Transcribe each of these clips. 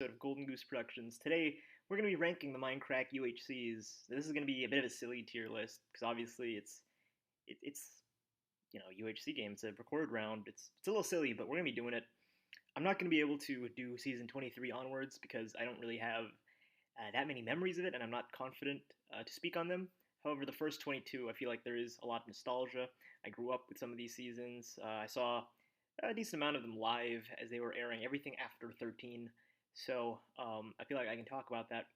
Of Golden Goose Productions. Today, we're going to be ranking the Mindcrack UHCs. This is going to be a bit of a silly tier list because obviously it's UHC game. It's a recorded round. It's a little silly, but we're going to be doing it. I'm not going to be able to do season 23 onwards because I don't really have that many memories of it, and I'm not confident to speak on them. However, the first 22, I feel like there is a lot of nostalgia. I grew up with some of these seasons. I saw a decent amount of them live as they were airing everything after 13. So I feel like I can talk about that.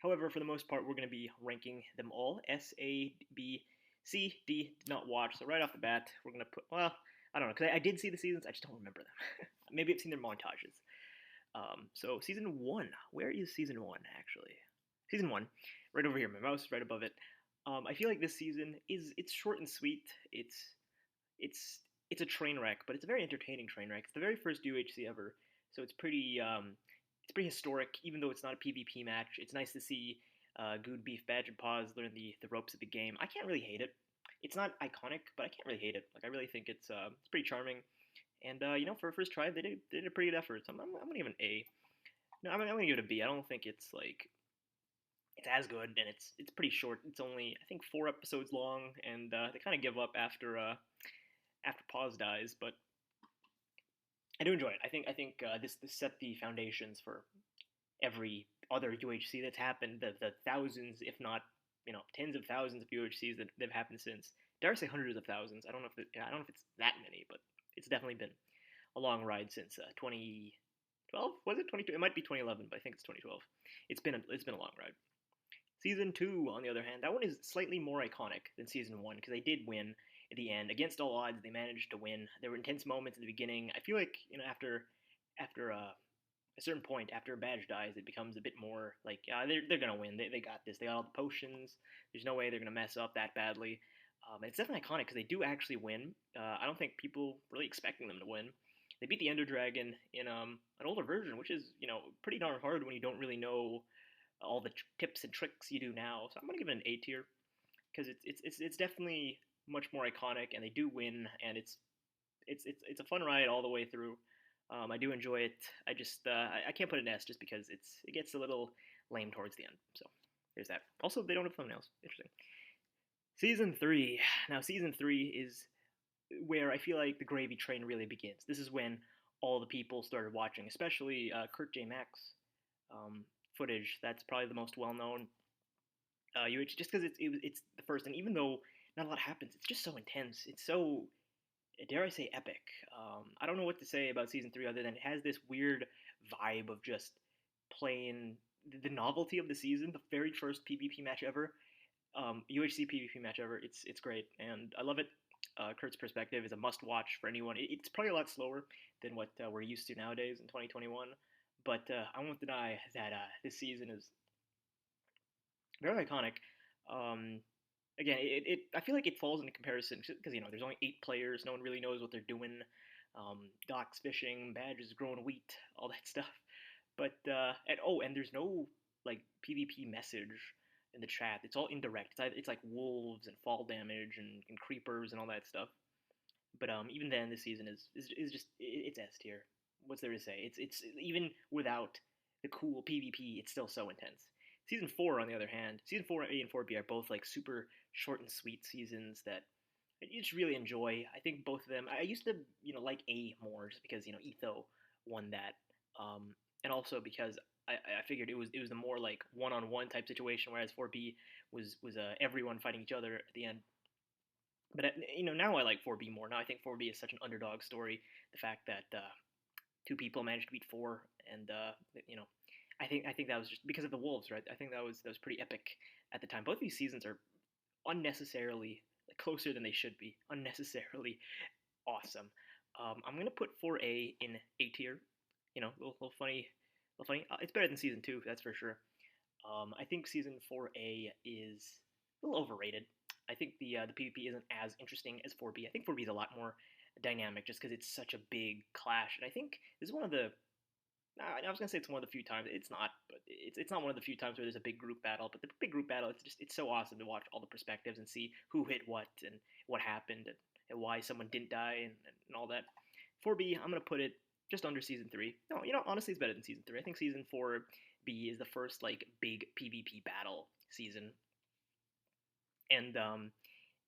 However, for the most part, we're going to be ranking them all. S, A, B, C, D did not watch. So right off the bat, we're going to put, well, I don't know, because I did see the seasons, I just don't remember them. Maybe I've seen their montages. So season 1, where is season 1 actually? Season 1, right over here, my mouse is right above it. I feel like this season it's short and sweet. It's a train wreck, but it's a very entertaining train wreck. It's the very first UHC ever, so it's pretty historic. Even though it's not a PvP match, it's nice to see Good Beef, Badge, and Paws learn the ropes of the game. I can't really hate it. It's not iconic, but I can't really hate it. Like I really think it's pretty charming. And for a first try, they did a pretty good effort. So I'm gonna give it an A. No, I'm gonna give it a B. I don't think it's like it's as good, and it's pretty short. It's only I think 4 episodes long, and they kind of give up after Paws dies. But I do enjoy it. I think this set the foundations for every other UHC that's happened. The thousands, if not tens of thousands of UHCs that have happened since. Dare I say hundreds of thousands? I don't know if it's that many, but it's definitely been a long ride since 2012. Was it 2012? It might be 2011, but I think it's 2012. It's been a long ride. Season 2, on the other hand, that one is slightly more iconic than Season 1 because they did win at the end. Against all odds, they managed to win. There were intense moments in the beginning. I feel like after a certain point, after a badge dies, it becomes a bit more like they're gonna win. They got this. They got all the potions. There's no way they're gonna mess up that badly. And it's definitely iconic because they do actually win. I don't think people really expecting them to win. They beat the Ender Dragon in an older version, which is pretty darn hard when you don't really know all the tips and tricks you do now. So I'm gonna give it an A tier because it's definitely much more iconic, and they do win, and it's a fun ride all the way through. I do enjoy it. I can't put an S just because it gets a little lame towards the end. So there's that. Also, they don't have thumbnails. Interesting. Season 3. Now, Season 3 is where I feel like the gravy train really begins. This is when all the people started watching, especially Kurt J. Max footage. That's probably the most well-known UH, just because it's the first, and even though not a lot happens, it's just so intense. It's so, dare I say, epic. I don't know what to say about Season 3 other than it has this weird vibe of just playing the novelty of the season, the very first PvP match ever, UHC PvP match ever. It's great, and I love it. Kurt's perspective is a must-watch for anyone. It's probably a lot slower than what we're used to nowadays in 2021, but I won't deny that this season is very iconic. Um, Again, I feel like it falls into comparison because there's only 8 players. No one really knows what they're doing. Docks fishing, badges growing wheat, all that stuff. But and there's no like PvP message in the chat. It's all indirect. It's like wolves and fall damage and creepers and all that stuff. But even then, this season is just it's S tier. What's there to say? It's even without the cool PvP, it's still so intense. Season 4, on the other hand, Season 4A and 4B are both like super short and sweet seasons that you just really enjoy. I think both of them. I used to like A more just because Etho won that, and also because I figured it was the more like one-on-one type situation, whereas 4B was everyone fighting each other at the end. But now I like 4B more. Now I think 4B is such an underdog story. The fact that 2 people managed to beat 4, and I think that was just because of the Wolves, right? I think that was pretty epic at the time. Both of these seasons are unnecessarily closer than they should be. Unnecessarily awesome. I'm gonna put 4A in A tier. Little funny, little funny. It's better than season 2, that's for sure. I think season 4A is a little overrated. I think the PvP isn't as interesting as 4B. I think 4B is a lot more dynamic just because it's such a big clash, and I think this is one of the I was gonna say it's one of the few times. It's not, but it's not one of the few times where there's a big group battle. But the big group battle, it's so awesome to watch all the perspectives and see who hit what and what happened and why someone didn't die and all that. 4B, I'm gonna put it just under season 3. No, honestly, it's better than season 3. I think season 4B is the first like big PvP battle season, and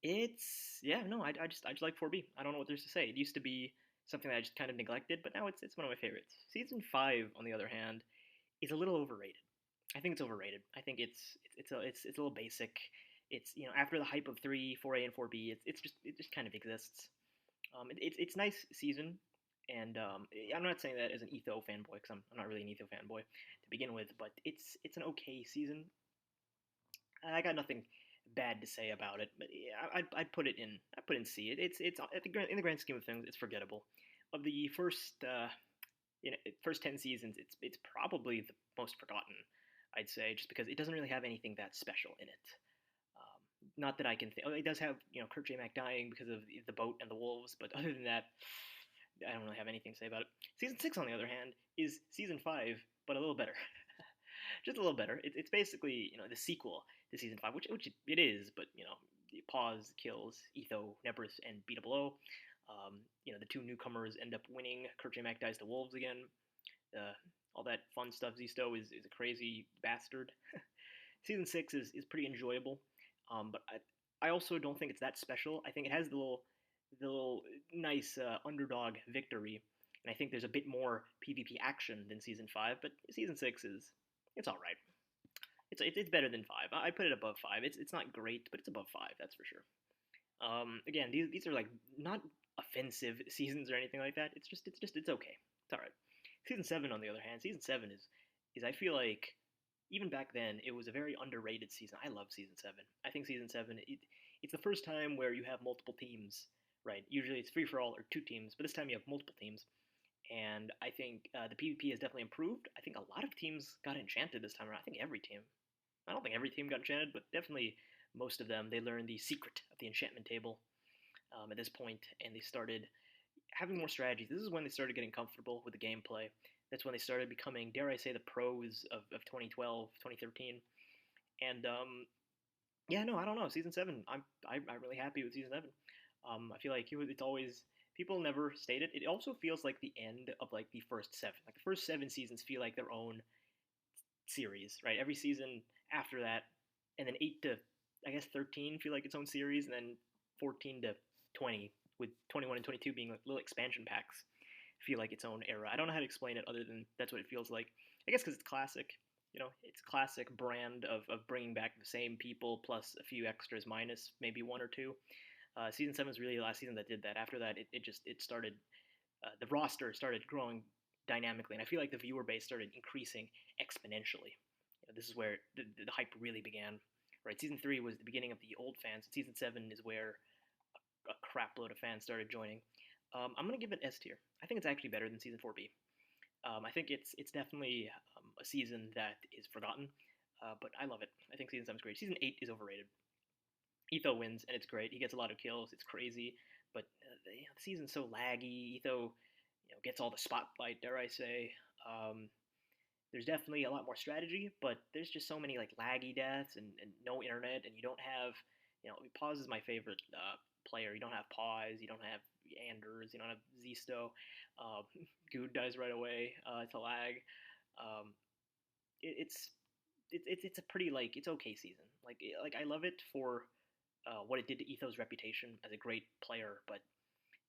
it's yeah, no, I just like 4B. I don't know what there's to say. It used to be something that I just kind of neglected, but now it's one of my favorites. Season 5, on the other hand, is a little overrated. I think it's overrated. I think it's a little basic. It's after the hype of 3, 4A, and 4B, it just kind of exists. It's nice season, and I'm not saying that as an Etho fanboy because I'm not really an Etho fanboy to begin with, but it's an okay season. I got nothing bad to say about it, but yeah, I put in C. It's in the grand scheme of things, it's forgettable. Of the first 10 seasons, it's probably the most forgotten, I'd say, just because it doesn't really have anything that special in it. Not that I can think. Oh, it does have Kurt J. Mac dying because of the boat and the wolves, but other than that, I don't really have anything to say about it. Season 6, on the other hand, is season 5, but a little better. Just a little better. It's basically the sequel to season 5, which it is, but Pause kills Etho, Nebris, and Beta Below. The two newcomers end up winning. Kurt J. Mac dies to wolves again. All that fun stuff. Zisto is a crazy bastard. Season 6 is pretty enjoyable, but I also don't think it's that special. I think it has the little nice underdog victory, and I think there's a bit more PvP action than season 5. But season 6 it's all right. It's better than 5. I put it above 5. It's not great, but it's above 5. That's for sure. Again, these are like not offensive seasons or anything like that. It's okay. It's all right. Season 7, on the other hand, season 7 is I feel like even back then it was a very underrated season. I love season 7. I think season 7 it's the first time where you have multiple teams, right? Usually it's free for all or 2 teams, but this time you have multiple teams. And I think the PvP has definitely improved. I think a lot of teams got enchanted this time around. I think every team. I don't think every team got enchanted, but definitely most of them. They learned the secret of the enchantment table at this point, and they started having more strategies. This is when they started getting comfortable with the gameplay. That's when they started becoming, dare I say, the pros of 2012, 2013. And yeah, no, I don't know. Season 7, I'm really happy with season 7. I feel like it's always people never state it. It also feels like the end of like the first 7. Like the first 7 seasons feel like their own series, right? Every season after that, and then 8 to I guess 13 feel like its own series, and then 14 to 20, with 21 and 22 being like little expansion packs, feel like its own era. I don't know how to explain it other than that's what it feels like. I guess because it's classic. It's classic brand of bringing back the same people plus a few extras minus maybe 1 or 2. Season 7 is really the last season that did that. After that, it started, the roster started growing dynamically, and I feel like the viewer base started increasing exponentially. This is where the hype really began. Right, season 3 was the beginning of the old fans. Season 7 is where a crap load of fans started joining. I'm gonna give it S tier. I think it's actually better than season 4B. I think it's definitely a season that is forgotten, but I love it. I think season 7 is great. Season 8 is overrated. Etho wins, and it's great. He gets a lot of kills. It's crazy, but the season's so laggy. Etho, gets all the spotlight. Dare I say? There's definitely a lot more strategy, but there's just so many like laggy deaths and no internet, and you don't have, Pause is my favorite player. You don't have Pause, you don't have Anders, you don't have Zisto. Good dies right away. It's a lag. Um, it's a pretty like it's okay season. Like I love it for what it did to Etho's reputation as a great player, but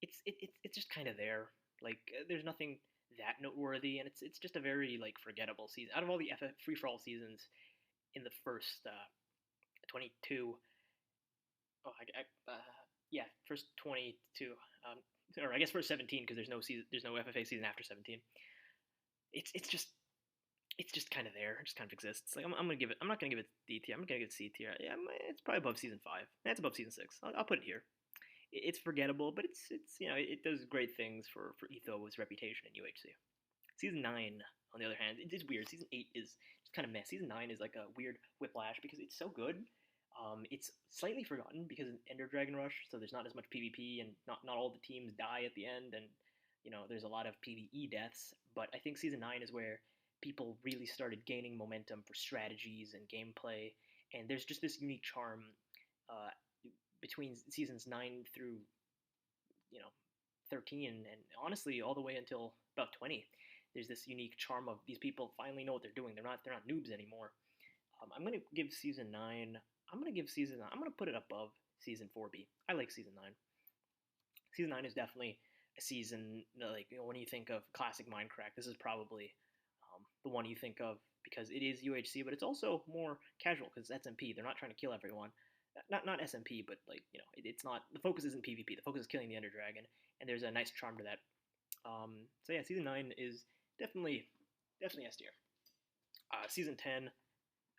it's just kind of there. Like there's nothing that noteworthy, and it's just a very like forgettable season. Out of all the free for all seasons in the first 22, yeah, first 22, or I guess first 17 because there's no FFA season after 17. It's just kind of there. It just kind of exists. Like I'm gonna give it. I'm not gonna give it D tier. I'm gonna give it C tier. Yeah, it's probably above season 5. It's above season 6. I'll put it here. It's forgettable, but it's it does great things for Etho's reputation in UHC. Season 9, on the other hand, it's weird. Season 8 is just kind of mess. Season 9 is like a weird whiplash because it's so good. It's slightly forgotten because of Ender Dragon Rush, so there's not as much PvP, and not all the teams die at the end, and there's a lot of PvE deaths. But I think season 9 is where people really started gaining momentum for strategies and gameplay, and there's just this unique charm between seasons 9 through 13 and honestly all the way until about 20. There's this unique charm of these people finally know what they're doing. They're not noobs anymore. I'm gonna give season 9. I'm gonna put it above season 4B. I like season 9. Season 9 is definitely a season like when you think of classic Mindcrack, this is probably the one you think of because it is UHC, but it's also more casual because it's SMP. They're not trying to kill everyone. Not SMP, but like it's not the focus isn't PvP. The focus is killing the Ender Dragon, and there's a nice charm to that. So yeah, season 9 is definitely S tier. Season 10,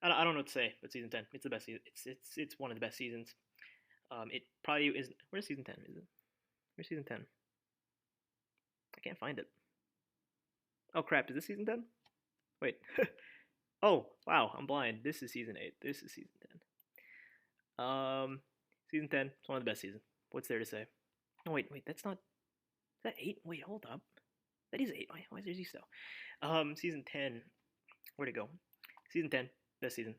I don't know what to say, but season 10, it's the best season. It's one of the best seasons. It probably is. Where's season 10? Is it? Where's season 10? I can't find it. Oh crap! Is this season 10? Wait. Oh wow, I'm blind. This is season 8. This is season 10. Season 10. It's one of the best seasons. What's there to say? No wait, that's not. Is that 8? Wait, hold up. That is 8. Why is there Z still? Season 10. Where'd it go? Season 10. Best season.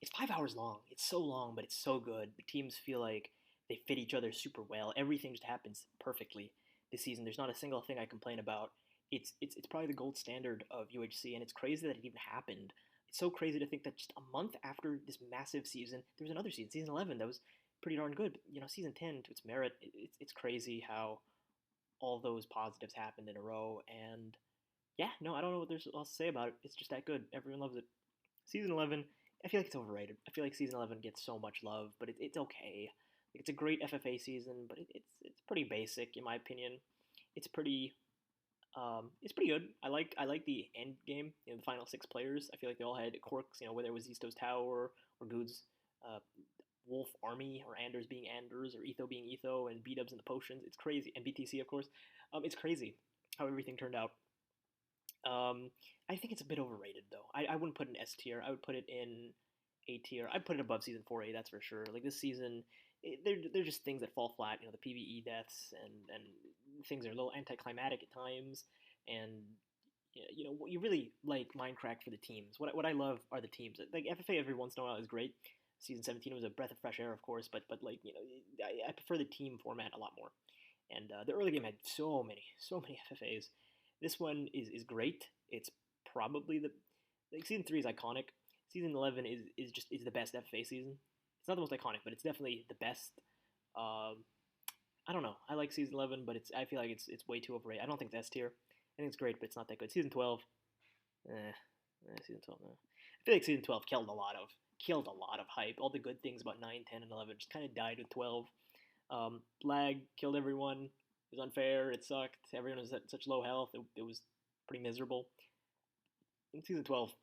It's 5 hours long. It's so long, but it's so good. The teams feel like they fit each other super well. Everything just happens perfectly this season. There's not a single thing I complain about. It's probably the gold standard of UHC, and it's crazy that it even happened. It's so crazy to think that just a month after this massive season, there was another season, season 11, that was pretty darn good. But, season 10, to its merit, it's crazy how all those positives happened in a row. And yeah, no, I don't know what there's else to say about it. It's just that good. Everyone loves it. Season 11, I feel like it's overrated. I feel like season 11 gets so much love, but it's okay. It's a great FFA season, but it's pretty basic in my opinion. It's pretty good. I like the end game, the final 6 players. I feel like they all had quirks, whether it was Zisto's Tower or Good's Wolf Army, or Anders being Anders, or Etho being Etho, and B-Dubs and the Potions. It's crazy, and BTC of course. It's crazy how everything turned out. I think it's a bit overrated though. I wouldn't put it in S tier. I would put it in A tier. I'd put it above season 4A, that's for sure. Like this season, they're just things that fall flat. The PVE deaths and things are a little anticlimactic at times, and you really like Mindcrack for the teams. What I love are the teams. Like FFA every once in a while is great. Season 17 was a breath of fresh air, of course, but like I prefer the team format a lot more. And the early game had so many FFAs. This one is great. It's probably season 3 is iconic. Season 11 is the best FFA season. It's not the most iconic, but it's definitely the best. I don't know. I like season 11, but I feel like it's way too overrated. I don't think it's S tier. I think it's great, but it's not that good. Season 12, season 12. I feel like season 12 killed a lot of hype. All the good things about 9, 10, and 11 just kind of died with 12. Lag killed everyone. It was unfair. It sucked. Everyone was at such low health. It was pretty miserable. In season 12,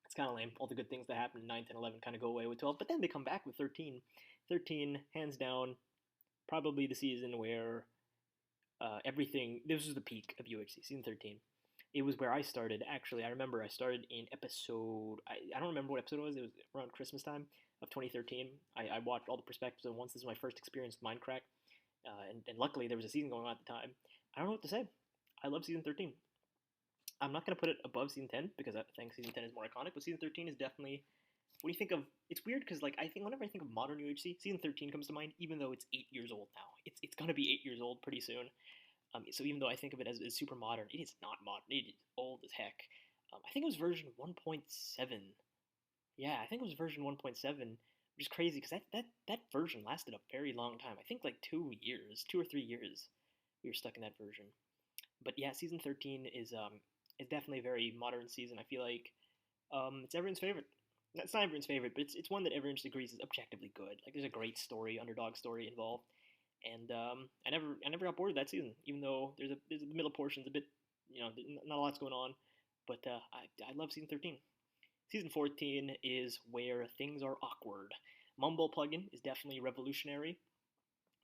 it's kind of lame. All the good things that happened in 9, 10, 11 kind of go away with 12. But then they come back with 13. 13, hands down, probably the season where everything... This was the peak of UHC, season 13. It was where I started. Actually, I remember I started in episode... I don't remember what episode it was. It was around Christmas time of 2013. I watched all the perspectives at once. This was my first experience with Mindcrack. And luckily, there was a season going on at the time. I don't know what to say. I love season 13. I'm not going to put it above season 10 because I think season 10 is more iconic, but season 13 is definitely... When you think of... It's weird because I think whenever I think of modern UHC, season 13 comes to mind, even though it's 8 years old now. It's going to be 8 years old pretty soon. So even though I think of it as super modern, it is not modern. It is old as heck. I think it was version 1.7. Yeah, I think it was version 1.7, which is crazy because that version lasted a very long time. I think like 2 or 3 years we were stuck in that version. But yeah, season 13 is definitely a very modern season. I feel like it's everyone's favorite. It's not everyone's favorite, but it's one that everyone just agrees is objectively good. Like there's a great story, underdog story involved, and I never got bored of that season. Even though there's the middle portion's a bit, not a lot's going on, but I love season 13. Season 14 is where things are awkward. Mumble plugin is definitely revolutionary,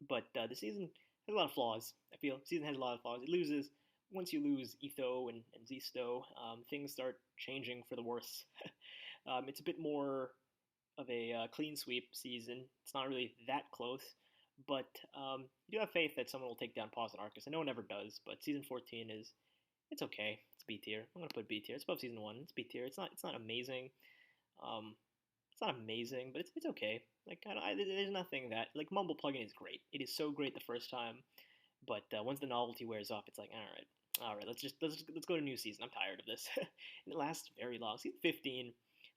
but the season has a lot of flaws. I feel the season has a lot of flaws. It loses. Once you lose Etho and Zisto, things start changing for the worse. It's a bit more of a clean sweep season. It's not really that close, but you do have faith that someone will take down Pause and Arcus, and no one ever does, but season 14 it's okay. It's B tier. I'm going to put B tier. It's above season 1. It's B tier. It's not amazing. It's not amazing, but it's okay. Like there's nothing that like Mumble plugin is great. It is so great the first time, but once the novelty wears off, it's like all right, let's go to new season. I'm tired of this, and it lasts very long. Season 15,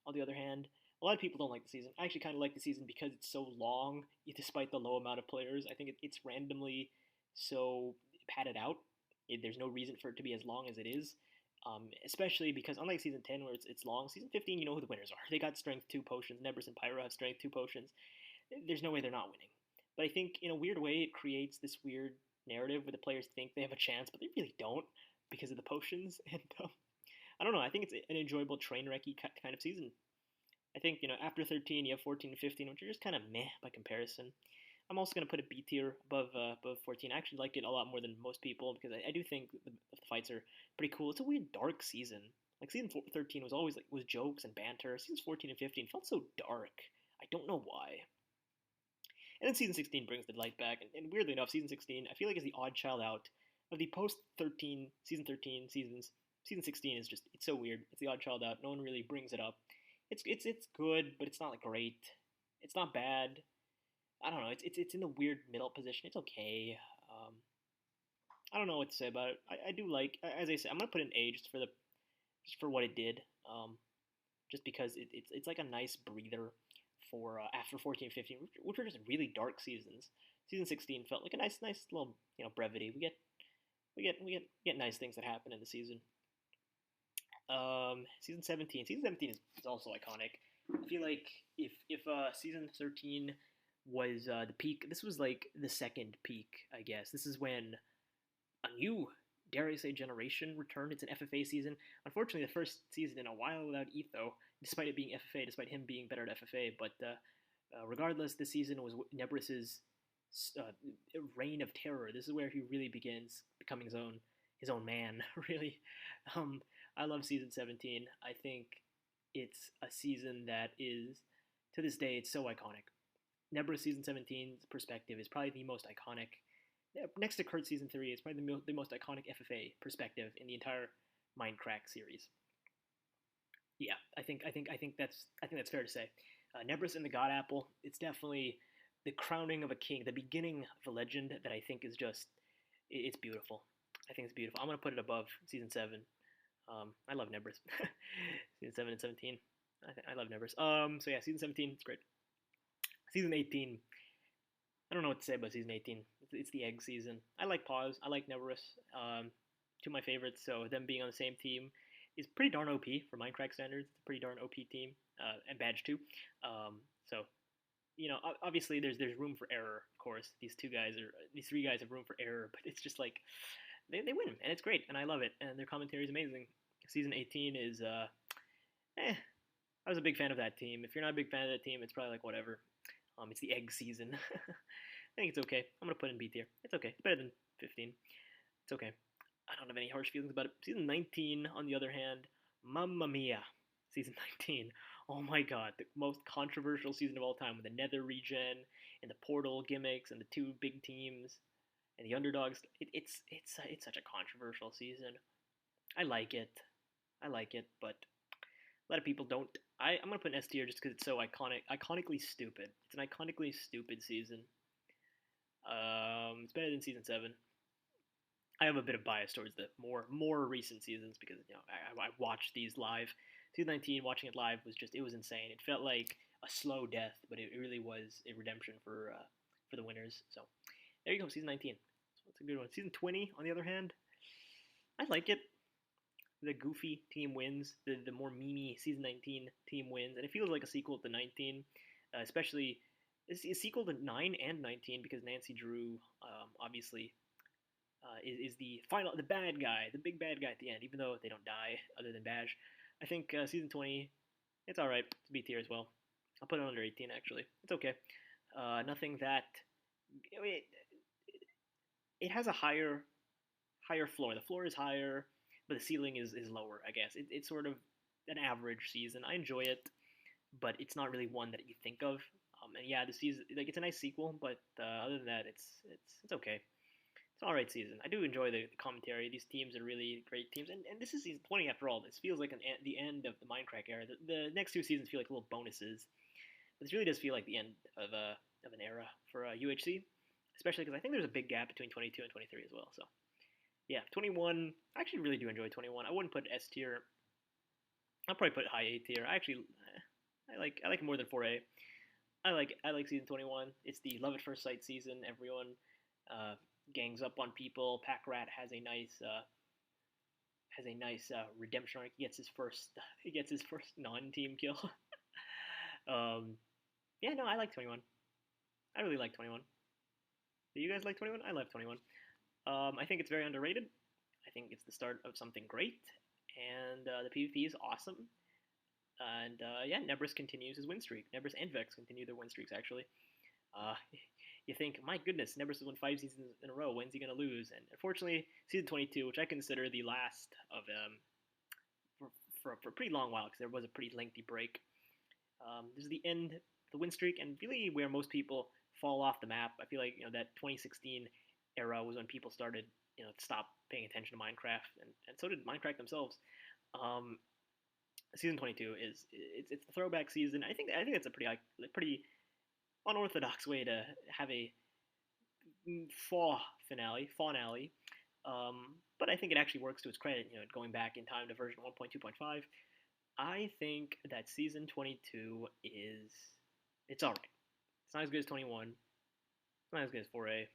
on the other hand, a lot of people don't like the season. I actually kind of like the season because it's so long, despite the low amount of players. I think it's randomly so padded out. There's no reason for it to be as long as it is. Especially because unlike season 10 where it's long, season 15 you know who the winners are. They got strength 2 potions. Nebris and Pyro have strength 2 potions. There's no way they're not winning. But I think in a weird way it creates this weird narrative where the players think they have a chance, but they really don't because of the potions. And I don't know. I think it's an enjoyable train wrecky kind of season. I think after 13 you have 14 and 15, which are just kind of meh by comparison. I'm also going to put a B tier above 14. I actually like it a lot more than most people because I do think the fights are pretty cool. It's a weird dark season. Like season 13 was always was jokes and banter. Seasons 14 and 15 felt so dark. I don't know why. And then season 16 brings the light back. And weirdly enough, season 16 I feel like is the odd child out of the post 13 season 13 seasons. Season 16 is just it's so weird. It's the odd child out. No one really brings it up. It's good, but it's not like great. It's not bad. I don't know. It's in the weird middle position. It's okay. I don't know what to say about it. I do like, as I said, I'm gonna put an A just for what it did. Just because it's like a nice breather for after 14, 15, which were just really dark seasons. Season 16 felt like a nice little brevity. We get nice things that happen in the season. Season 17. Season 17 is also iconic. I feel like if season 13 was the peak, this was like the second peak, I guess. This is when a new, dare I say, generation returned. It's an FFA season. Unfortunately, the first season in a while without Etho, despite it being FFA, despite him being better at FFA. But regardless, this season was Nebris's reign of terror. This is where he really begins becoming his own man. Really, I love season 17. I think it's a season that is, to this day, it's so iconic. Nebra season 17's perspective is probably the most iconic. Next to Kurt season 3, it's probably the most iconic FFA perspective in the entire Mindcrack series. Yeah, I think that's fair to say. Nebris and the God Apple, it's definitely the crowning of a king, the beginning of a legend that I think is just it's beautiful. I think it's beautiful. I'm gonna put it above season 7. I love Nebris. Season 7 and 17. I love Nebris. So yeah, season 17, it's great. Season 18, I don't know what to say about season 18. It's the egg season. I like Pause. I like Nebris. Two of my favorites. So them being on the same team is pretty darn OP for Minecraft standards. It's a pretty darn OP team. And Badge 2. So obviously there's room for error. Of course, these three guys have room for error, but it's just like they win, and it's great, and I love it, and their commentary is amazing. Season 18 is I was a big fan of that team. If you're not a big fan of that team, it's probably like whatever. It's the egg season. I think it's okay. I'm gonna put in B tier. It's okay. It's better than 15. It's okay. I don't have any harsh feelings about it. Season 19, on the other hand, Mamma Mia. Season 19. Oh my god, the most controversial season of all time with the Nether region and the portal gimmicks and the two big teams and the underdogs. It's such a controversial season. I like it, but a lot of people don't. I'm gonna put an S tier just because it's so iconically stupid. It's an iconically stupid season. It's better than season 7. I have a bit of bias towards the more recent seasons because I watched these live. Season 19, watching it live it was insane. It felt like a slow death, but it really was a redemption for the winners. So there you go, season 19. So it's a good one. Season 20, on the other hand, I like it. The goofy team wins. The more memey season 19 team wins, and it feels like a sequel to 19, especially it's a sequel to 9 and 19 because Nancy Drew obviously is the bad guy, the big bad guy at the end, even though they don't die other than Badge. I think season 20, it's alright. It's B tier as well. I'll put it under 18 actually. It's okay. Nothing that it has a higher floor. The floor is higher, but the ceiling is lower, I guess. It's sort of an average season. I enjoy it, but it's not really one that you think of. And yeah, the season it's a nice sequel, but other than that, it's okay. It's an alright season. I do enjoy the commentary. These teams are really great teams, and this is season 20 after all. This feels like the end of the Minecraft era. The next two seasons feel like little bonuses. But this really does feel like the end of an era for UHC, especially because I think there's a big gap between 22 and 23 as well. So yeah, 21. I actually really do enjoy 21. I wouldn't put S tier. I'll probably put high A tier. I like it more than 4A. I like season 21. It's the love at first sight season. Everyone uh, gangs up on people. Pack Rat has a nice redemption arc. He gets his first non-team kill. Yeah, no, I like 21. I really like 21. Do you guys like 21? I love 21. I think it's very underrated. I think it's the start of something great, and the PvP is awesome. And yeah, Nebris continues his win streak. Nebris and Vex continue their win streaks actually. Uh, you think, my goodness, Nebris has won 5 seasons in a row. When's he gonna lose? And unfortunately, season 22, which I consider the last of for a pretty long while because there was a pretty lengthy break. This is the end, the win streak, and really where most people fall off the map. I feel like that 2016 era was when people started to stop paying attention to Minecraft, and so did Minecraft themselves. Um, season 22 it's the throwback season. I think that's a pretty unorthodox way to have a finale. But I think it actually works to its credit. Going back in time to version 1.2.5, I think that season 22 it's all right. It's not as good as 21. It's not as good as 4A.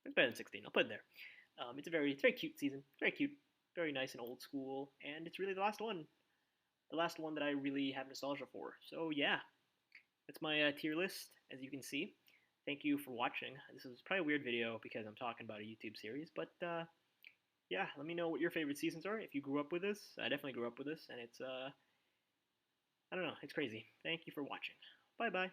It's better than 16. I'll put it there. It's very cute season. Very cute, very nice and old school, and it's really the last one. The last one that I really have nostalgia for. So yeah, that's my tier list, as you can see. Thank you for watching. This is probably a weird video because I'm talking about a YouTube series, but yeah, let me know what your favorite seasons are. If you grew up with this, I definitely grew up with this, and it's I don't know, it's crazy. Thank you for watching. Bye bye.